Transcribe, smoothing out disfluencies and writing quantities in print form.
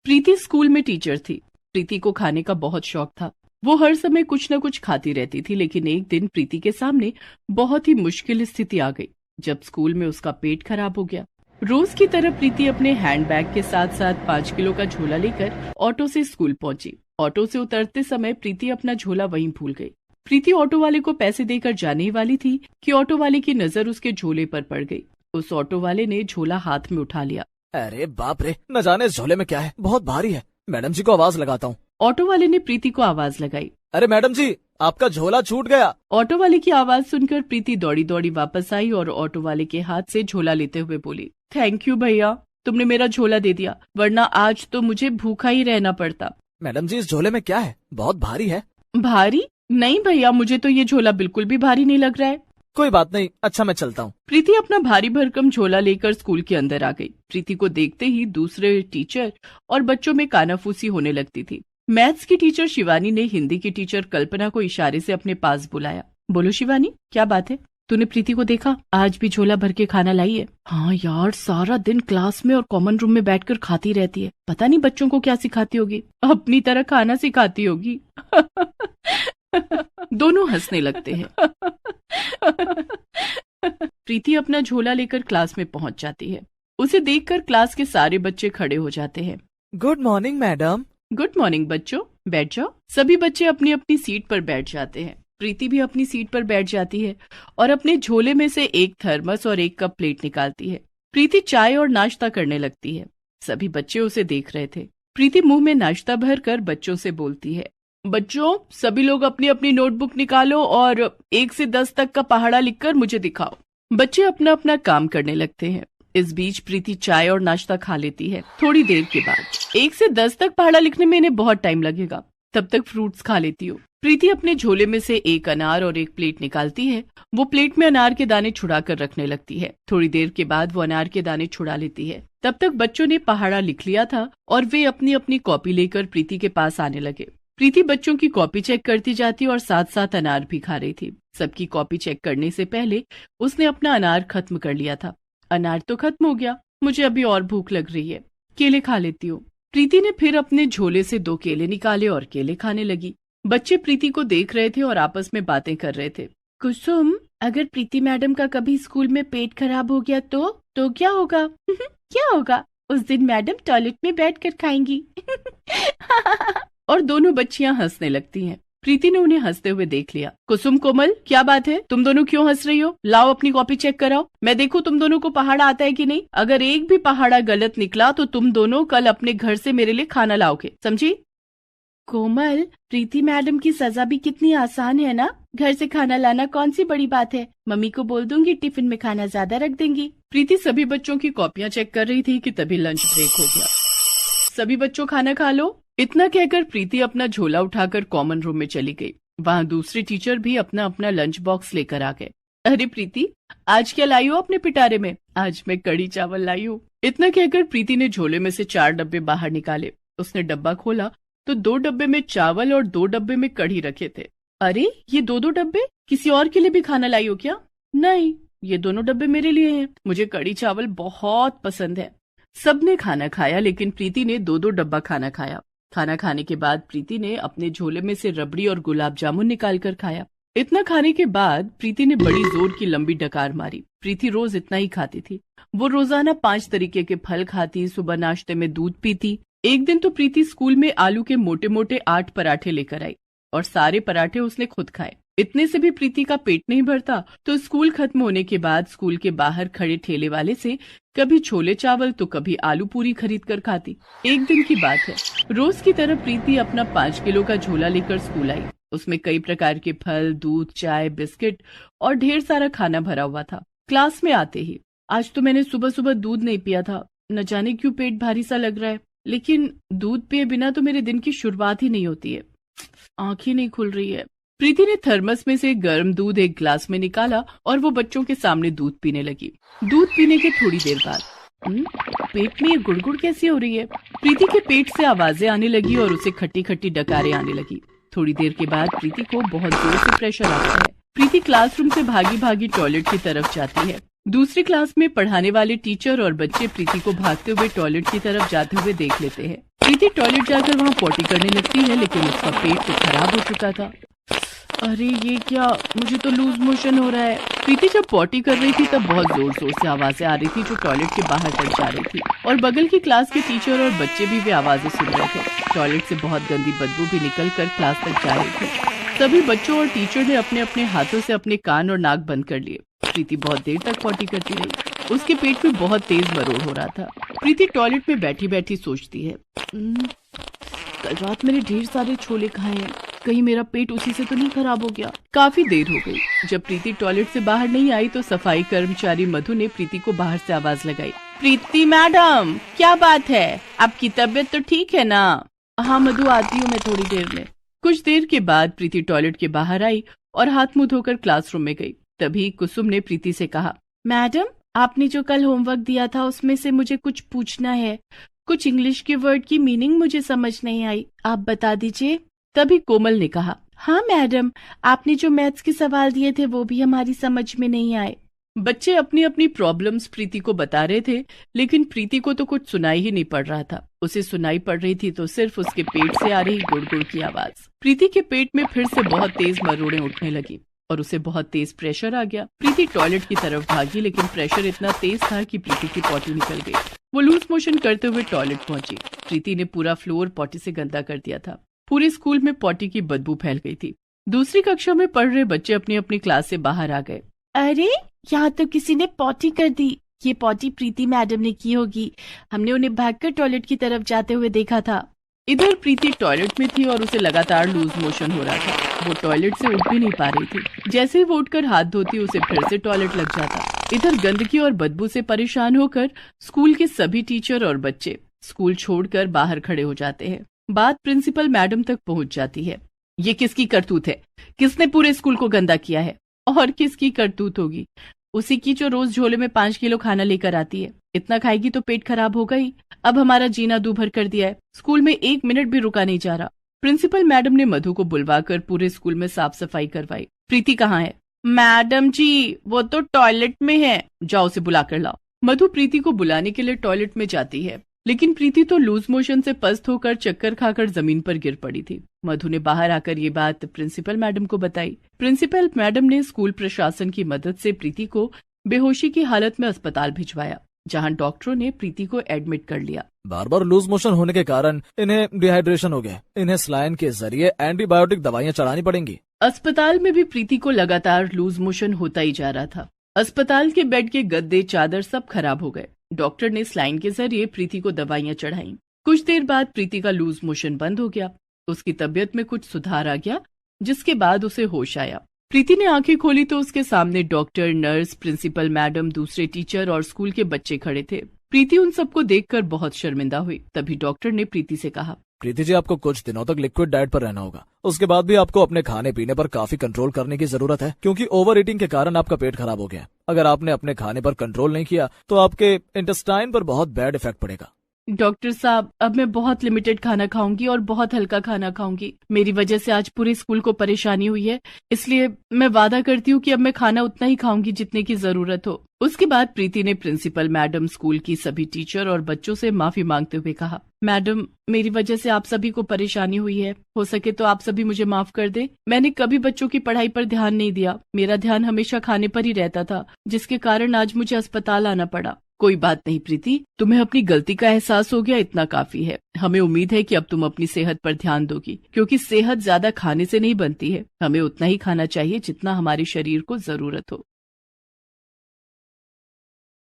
प्रीति school में teacher थी। प्रीति को खाने का बहुत शौक था। वो हर समय कुछ न कुछ खाती रहती थी, लेकिन एक दिन प्रीति के सामने बहुत ही मुश्किल स्थिति आ गई जब स्कूल में उसका पेट खराब हो गया। रोज की तरह प्रीति अपने हैंडबैग के साथ साथ 5 किलो का झोला लेकर ऑटो से स्कूल पहुंची। ऑटो से उतरते समय प्रीति अपना झोला वहीं भूल गई। प्रीति ऑटो वाले को पैसे देकर जाने ही वाली थी कि ऑटो वाले की नजर उसके झोले पर पड़ गई। उस ऑटो वाले ने झोला हाथ में उठा लिया। अरे बाप रे, न जाने इस झोले में क्या है, बहुत भारी है। मैडम जी को आवाज लगाता हूँ। ऑटो वाले ने प्रीति को आवाज लगाई। अरे मैडम जी, आपका झोला छूट गया। ऑटो वाले की आवाज सुनकर प्रीति दौड़ी दौड़ी वापस आई और ऑटो वाले के हाथ से झोला लेते हुए बोली, थैंक यू भैया, तुमने मेरा झोला दे दिया, वरना आज तो मुझे भूखा ही रहना पड़ता। मैडम जी, इस झोले में क्या है, बहुत भारी है। भारी? नहीं भैया, मुझे तो ये झोला बिल्कुल भी भारी नहीं लग रहा है। कोई बात नहीं, अच्छा मैं चलता हूँ। प्रीति अपना भारी भरकम झोला लेकर स्कूल के अंदर आ गई। प्रीति को देखते ही दूसरे टीचर और बच्चों में कानाफूसी होने लगती थी। मैथ्स की टीचर शिवानी ने हिंदी की टीचर कल्पना को इशारे से अपने पास बुलाया। बोलो शिवानी, क्या बात है? तूने प्रीति को देखा? आज भी झोला भर के खाना लाई है। हाँ यार, सारा दिन क्लास में और कॉमन रूम में बैठकर खाती रहती है। पता नहीं बच्चों को क्या सिखाती होगी, अपनी तरह खाना सिखाती होगी। दोनों हंसने लगते हैं। प्रीति अपना झोला लेकर क्लास में पहुंच जाती है। उसे देखकर क्लास के सारे बच्चे खड़े हो जाते हैं। Good morning madam. Good morning बच्चों, बैठ जाओ। सभी बच्चे अपनी अपनी सीट पर बैठ जाते हैं। प्रीति भी अपनी सीट पर बैठ जाती है और अपने झोले में से एक थर्मस और एक कप प्लेट निकालती है। प्रीति चाय और नाश्ता करने लगती है। सभी बच्चे उसे देख रहे थे। प्रीति मुंह में नाश्ता भरकर बच्चों से बोलती है, बच्चों सभी लोग अपनी अपनी नोटबुक निकालो और 1 से 10 तक का पहाड़ा लिखकर मुझे दिखाओ। बच्चे अपना अपना काम करने लगते हैं। इस बीच प्रीति चाय और नाश्ता खा लेती है। थोड़ी देर के बाद 1 से 10 तक पहाड़ा लिखने में इन्हें बहुत टाइम लगेगा, तब तक फ्रूट्स खा लेती हूँ। प्रीति अपने झोले में से एक अनार और एक प्लेट निकालती है। वो प्लेट में अनार के दाने छुड़ा कर रखने लगती है। थोड़ी देर के बाद वो अनार के दाने छुड़ा लेती है। तब तक बच्चों ने पहाड़ा लिख लिया था और वे अपनी अपनी कॉपी लेकर प्रीति के पास आने लगे। प्रीति बच्चों की कॉपी चेक करती जाती और साथ साथ अनार भी खा रही थी। सबकी कॉपी चेक करने से पहले उसने अपना अनार खत्म कर लिया था। अनार तो खत्म हो गया, मुझे अभी और भूख लग रही है, केले खा लेती हूँ। प्रीति ने फिर अपने झोले से 2 केले निकाले और केले खाने लगी। बच्चे प्रीति को देख रहे थे और आपस में बातें कर रहे थे। कुसुम, अगर प्रीति मैडम का कभी स्कूल में पेट खराब हो गया तो क्या होगा? क्या होगा? उस दिन मैडम टॉयलेट में बैठकर खाएंगी। और दोनों बच्चियां हंसने लगती हैं। प्रीति ने उन्हें हंसते हुए देख लिया। कुसुम, कोमल, क्या बात है? तुम दोनों क्यों हंस रही हो? लाओ अपनी कॉपी चेक कराओ, मैं देखूं तुम दोनों को पहाड़ा आता है कि नहीं। अगर एक भी पहाड़ा गलत निकला तो तुम दोनों कल अपने घर से मेरे लिए खाना लाओगे, समझी? कोमल, प्रीति मैडम की सजा भी कितनी आसान है ना। घर से खाना लाना कौन सी बड़ी बात है। मम्मी को बोल दूंगी टिफिन में खाना ज्यादा रख देंगी। प्रीति सभी बच्चों की कॉपियां चेक कर रही थी कि तभी लंच ब्रेक हो गया। सभी बच्चों खाना खा लो। इतना कहकर प्रीति अपना झोला उठाकर कॉमन रूम में चली गई। वहाँ दूसरे टीचर भी अपना अपना लंच बॉक्स लेकर आ गए। अरे प्रीति, आज क्या लाई हो अपने पिटारे में? आज मैं कढ़ी चावल लाई हूँ। इतना कहकर प्रीति ने झोले में से 4 डब्बे बाहर निकाले। उसने डब्बा खोला तो 2 डब्बे में चावल और 2 डब्बे में कढ़ी रखे थे। अरे, ये 2-2 डब्बे? किसी और के लिए भी खाना लाई हो क्या? नहीं, ये दोनों डब्बे मेरे लिए हैं। मुझे कढ़ी चावल बहुत पसंद है। सबने खाना खाया, लेकिन प्रीति ने 2-2 डब्बा खाना खाया। खाना खाने के बाद प्रीति ने अपने झोले में से रबड़ी और गुलाब जामुन निकाल कर खाया। इतना खाने के बाद प्रीति ने बड़ी जोर की लंबी डकार मारी। प्रीति रोज इतना ही खाती थी। वो रोजाना 5 तरीके के फल खाती, सुबह नाश्ते में दूध पीती। एक दिन तो प्रीति स्कूल में आलू के मोटे मोटे 8 पराठे लेकर आई और सारे पराठे उसने खुद खाए। इतने से भी प्रीति का पेट नहीं भरता तो स्कूल खत्म होने के बाद स्कूल के बाहर खड़े ठेले वाले से कभी छोले चावल तो कभी आलू पूरी खरीद कर खाती। एक दिन की बात है, रोज की तरह प्रीति अपना 5 किलो का झोला लेकर स्कूल आई। उसमें कई प्रकार के फल, दूध, चाय, बिस्किट और ढेर सारा खाना भरा हुआ था। क्लास में आते ही, आज तो मैंने सुबह सुबह दूध नहीं पिया था, न जाने क्यों पेट भारी सा लग रहा है, लेकिन दूध पिए बिना तो मेरे दिन की शुरुआत ही नहीं होती है। आँख ही नहीं खुल रही है। प्रीति ने थर्मस में से गर्म दूध एक ग्लास में निकाला और वो बच्चों के सामने दूध पीने लगी। दूध पीने के थोड़ी देर बाद पेट में ये गुड़गुड़ कैसी हो रही है? प्रीति के पेट से आवाजें आने लगी और उसे खट्टी खट्टी डकारें आने लगी। थोड़ी देर के बाद प्रीति को बहुत जोर से प्रेशर आता है। प्रीति क्लासरूम से भागी भागी टॉयलेट की तरफ जाती है। दूसरी क्लास में पढ़ाने वाले टीचर और बच्चे प्रीति को भागते हुए टॉयलेट की तरफ जाते हुए देख लेते हैं। प्रीति टॉयलेट जाकर वहाँ पॉटी करने लगती है, लेकिन उसका पेट तो खराब हो चुका था। अरे ये क्या, मुझे तो लूज मोशन हो रहा है। प्रीति जब पॉटी कर रही थी तब बहुत जोर जोर से आवाजें आ रही थी जो टॉयलेट के बाहर तक जा रही थी, और बगल की क्लास के टीचर और बच्चे भी वे आवाजें सुन रहे थे। टॉयलेट से बहुत गंदी बदबू भी निकल कर क्लास तक जा रही थी। सभी बच्चों और टीचर ने अपने अपने हाथों से अपने कान और नाक बंद कर लिए। प्रीति बहुत देर तक पॉटी करती रही। उसके पेट में बहुत तेज मरोड़ हो रहा था। प्रीति टॉयलेट में बैठी बैठी सोचती है, कल रात मैंने ढेर सारे छोले खाए हैं, कहीं मेरा पेट उसी से तो नहीं खराब हो गया। काफी देर हो गई। जब प्रीति टॉयलेट से बाहर नहीं आई तो सफाई कर्मचारी मधु ने प्रीति को बाहर से आवाज लगाई, प्रीति मैडम, क्या बात है, आपकी तबीयत तो ठीक है ना? हाँ मधु, आती हूँ मैं थोड़ी देर में। कुछ देर के बाद प्रीति टॉयलेट के बाहर आई और हाथ मुंह धोकर क्लासरूम में गई। तभी कुसुम ने प्रीति से कहा, मैडम, आपने जो कल होमवर्क दिया था उसमें से मुझे कुछ पूछना है। कुछ इंग्लिश के वर्ड की मीनिंग मुझे समझ नहीं आई, आप बता दीजिए। तभी कोमल ने कहा, हाँ मैडम, आपने जो मैथ्स के सवाल दिए थे वो भी हमारी समझ में नहीं आए। बच्चे अपनी अपनी प्रॉब्लम्स प्रीति को बता रहे थे, लेकिन प्रीति को तो कुछ सुनाई ही नहीं पड़ रहा था। उसे सुनाई पड़ रही थी तो सिर्फ उसके पेट से आ रही गुड़ गुड़ की आवाज। प्रीति के पेट में फिर से बहुत तेज मरोड़ें उठने लगी और उसे बहुत तेज प्रेशर आ गया। प्रीति टॉयलेट की तरफ भागी, लेकिन प्रेशर इतना तेज था कि प्रीति की पॉटी निकल गई। वो लूज मोशन करते हुए टॉयलेट पहुंची। प्रीति ने पूरा फ्लोर पॉटी से गंदा कर दिया था। पूरे स्कूल में पॉटी की बदबू फैल गई थी। दूसरी कक्षा में पढ़ रहे बच्चे अपनी अपनी क्लास से बाहर आ गए। अरे, यहाँ तो किसी ने पॉटी कर दी। ये पॉटी प्रीति मैडम ने की होगी, हमने उन्हें भागकर टॉयलेट की तरफ जाते हुए देखा था। इधर प्रीति टॉयलेट में थी और उसे लगातार लूज मोशन हो रहा था। वो टॉयलेट से उठ भी नहीं पा रही थी। जैसे ही वो उठकर हाथ धोती उसे फिर से टॉयलेट लग जाता। इधर गंदगी और बदबू से परेशान होकर स्कूल के सभी टीचर और बच्चे स्कूल छोड़कर बाहर खड़े हो जाते हैं। बात प्रिंसिपल मैडम तक पहुंच जाती है। ये किसकी करतूत है? किसने पूरे स्कूल को गंदा किया है? और किसकी करतूत होगी? उसी की जो रोज झोले में 5 किलो खाना लेकर आती है। इतना खाएगी तो पेट खराब होगा ही। अब हमारा जीना दूभर कर दिया है। स्कूल में 1 मिनट भी रुका नहीं जा रहा। प्रिंसिपल मैडम ने मधु को बुलवाकर पूरे स्कूल में साफ सफाई करवाई। प्रीति कहाँ है? मैडम जी, वो तो टॉयलेट में है, जाओ उसे बुला कर लाओ। मधु प्रीति को बुलाने के लिए टॉयलेट में जाती है, लेकिन प्रीति तो लूज मोशन से पस्त होकर चक्कर खाकर जमीन पर गिर पड़ी थी। मधु ने बाहर आकर ये बात प्रिंसिपल मैडम को बताई। प्रिंसिपल मैडम ने स्कूल प्रशासन की मदद से प्रीति को बेहोशी की हालत में अस्पताल भिजवाया, जहां डॉक्टरों ने प्रीति को एडमिट कर लिया। बार बार लूज मोशन होने के कारण इन्हें डिहाइड्रेशन हो गया। इन्हें सलाइन के जरिए एंटीबायोटिक दवाइयाँ चढ़ानी पड़ेंगी। अस्पताल में भी प्रीति को लगातार लूज मोशन होता ही जा रहा था। अस्पताल के बेड के गद्दे, चादर सब खराब हो गए। डॉक्टर ने सलाइन के जरिए प्रीति को दवाइयाँ चढ़ाई। कुछ देर बाद प्रीति का लूज मोशन बंद हो गया। उसकी तबीयत में कुछ सुधार आ गया, जिसके बाद उसे होश आया। प्रीति ने आंखें खोली तो उसके सामने डॉक्टर, नर्स, प्रिंसिपल मैडम, दूसरे टीचर और स्कूल के बच्चे खड़े थे। प्रीति उन सबको देखकर बहुत शर्मिंदा हुई। तभी डॉक्टर ने प्रीति से कहा, प्रीति जी, आपको कुछ दिनों तक लिक्विड डाइट पर रहना होगा। उसके बाद भी आपको अपने खाने पीने पर काफी कंट्रोल करने की जरूरत है, क्योंकि ओवर ईटिंग के कारण आपका पेट खराब हो गया। अगर आपने अपने खाने पर कंट्रोल नहीं किया तो आपके इंटेस्टाइन पर बहुत बैड इफेक्ट पड़ेगा। डॉक्टर साहब, अब मैं बहुत लिमिटेड खाना खाऊंगी और बहुत हल्का खाना खाऊंगी। मेरी वजह से आज पूरे स्कूल को परेशानी हुई है, इसलिए मैं वादा करती हूँ कि अब मैं खाना उतना ही खाऊंगी जितने की जरूरत हो। उसके बाद प्रीति ने प्रिंसिपल मैडम, स्कूल की सभी टीचर और बच्चों से माफी मांगते हुए कहा, मैडम, मेरी वजह से आप सभी को परेशानी हुई है। हो सके तो आप सभी मुझे माफ कर दे। मैंने कभी बच्चों की पढ़ाई पर ध्यान नहीं दिया। मेरा ध्यान हमेशा खाने पर ही रहता था, जिसके कारण आज मुझे अस्पताल आना पड़ा। कोई बात नहीं प्रीति, तुम्हें अपनी गलती का एहसास हो गया, इतना काफी है। हमें उम्मीद है कि अब तुम अपनी सेहत पर ध्यान दोगी, क्योंकि सेहत ज्यादा खाने से नहीं बनती है। हमें उतना ही खाना चाहिए जितना हमारे शरीर को जरूरत हो।